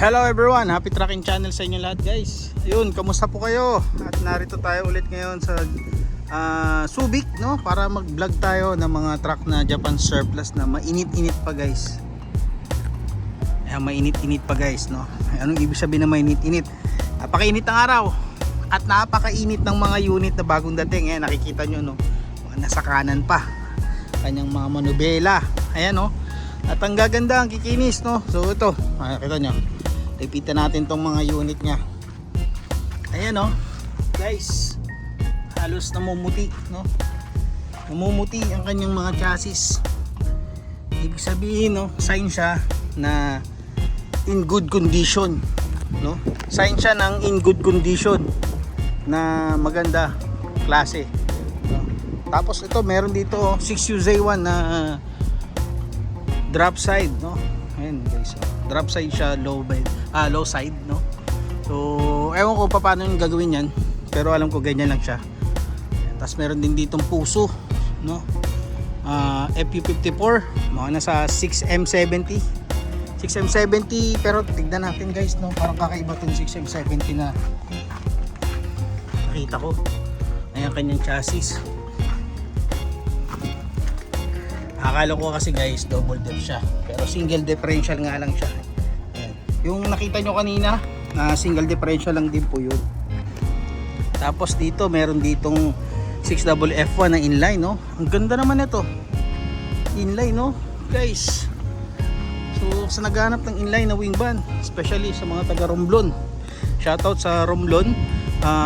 Hello everyone, happy trucking channel sa inyo lahat guys. Ayun, kamusta po kayo? At narito tayo ulit ngayon sa Subic, no? Para mag-vlog tayo ng mga truck na Japan surplus na mainit-init pa guys. Ayan, mainit-init pa guys, no? Anong ibig sabihin na mainit-init? Napakainit ng araw at napakainit ng mga unit na bagong dating. Ayan, nakikita nyo, no? Nasa kanan pa kanyang mga manubela. Ayan, no? At ang gaganda, ang kikinis, no? So ito, nakita nyo, repeatan natin tong mga unit nya. Ayan, no? Guys, halos namumuti, no? Namumuti ang kanyang mga chassis. Ibig sabihin, no? Sign siya na in good condition, no? Sign siya ng in good condition na maganda klase, no? Tapos ito, meron dito 6UZ1 na drop side, no? Ayan guys, drop side siya, low side, no? So ewan ko paano yung gagawin yan, pero alam ko ganyan lang siya. Tapos meron din ditong puso, no? FU54, mga nasa 6M70 pero tignan natin guys, no? Parang kakaiba tong 6M70 na nakita ko. Ayan kanyang chassis. Akala ko kasi guys double dep siya, pero single differential nga lang siya. Ayan. Yung nakita nyo kanina na single differential lang din po yun. Tapos dito meron ditong 6FF1 na inline, no? Ang ganda naman ito, inline, no guys. So sa naghanap ng inline na wing van, especially sa mga taga Romblon, shoutout sa Romblon.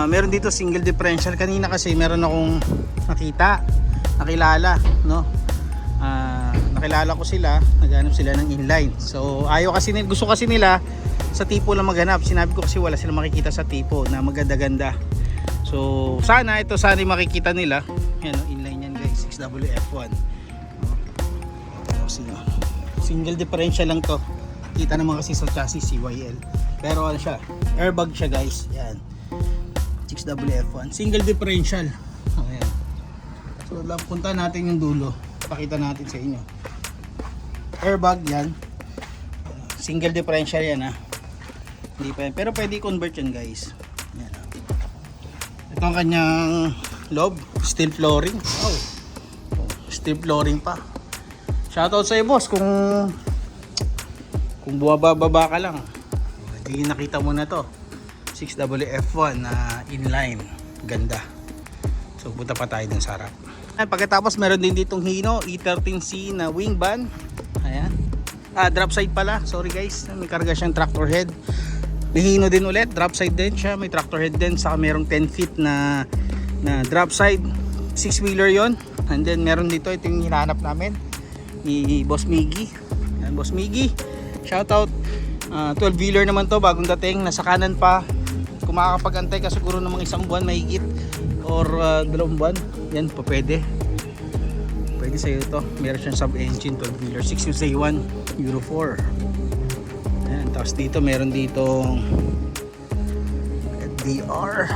Meron dito single differential. Kanina kasi meron akong nakilala, no? Nakilala ko sila, naghanap sila ng inline. So gusto kasi nila sa tipo lang maghanap. Sinabi ko kasi wala silang makikita sa tipo na maganda-ganda. So sana yung makikita nila. Yan, inline yan guys, 6FF1. Single differential lang to. Kita naman kasi sa chassis CYL. Pero ano siya, airbag siya guys. Yan, 6FF1 single differential. Ayan. So punta natin yung dulo, pakita natin sa inyo. Airbag yan, single differential yan, ha. Hindi pa yan, pero pwede convert yan guys. Yan, ha. Ito ang kanyang loob, steel flooring. Wow, steel flooring pa. Shoutout sa iyo boss, kung buwababa ka lang, hindi nakita mo na to 6FF1 na inline, ganda. So punta pa tayo dun sa harap. Pagkatapos meron din ditong Hino E13C na wing van. Ayan. Drop side pala. Sorry guys. May karga siyang tractor head. May Hino din ulit. Drop side din siya. May tractor head din. Saka merong 10 feet na drop side. 6-wheeler yon. And then meron dito. Ito yung hinahanap namin ni Boss Miggy. Ayan, Boss Miggy. Shoutout. 12-wheeler naman to. Bagong dating. Nasa kanan pa. Kung makakapag-antay ka siguro ng mga isang buwan mahigit or 2 buwan. Yan po pwede sa'yo ito. Meron siyang sub-engine 12-wheeler 6UZ1 Euro 4. Ayan, tapos dito meron ditong DR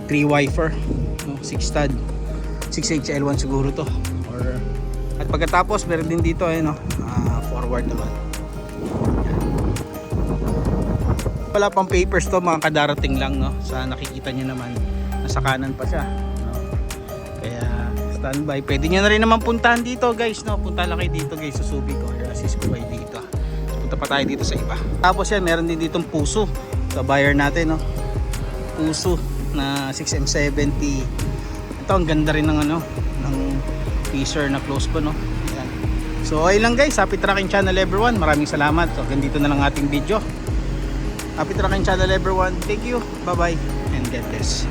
3 wiper, 6 stud 6HL1 siguro to. At pagkatapos meron din dito forward naman. Wala pang papers to, mga kadarating lang, no? Sa nakikita nyo naman nasa kanan pa siya, no? Kaya standby. Pwede nyo na rin naman puntahan dito guys, no? Punta lang kayo dito guys sa Subic, o assist ko kayo dito. So, punta pa tayo dito sa iba. Tapos yan, meron din ditong puso sa buyer natin, no? Puso na 6M70. Ito ang ganda rin ng ng teaser na close ko, no? Yan. So ayun lang guys, happy trucking channel everyone. Maraming salamat. So ganito na lang ating video. Happy trucking channel everyone. Thank you. Bye bye and God bless.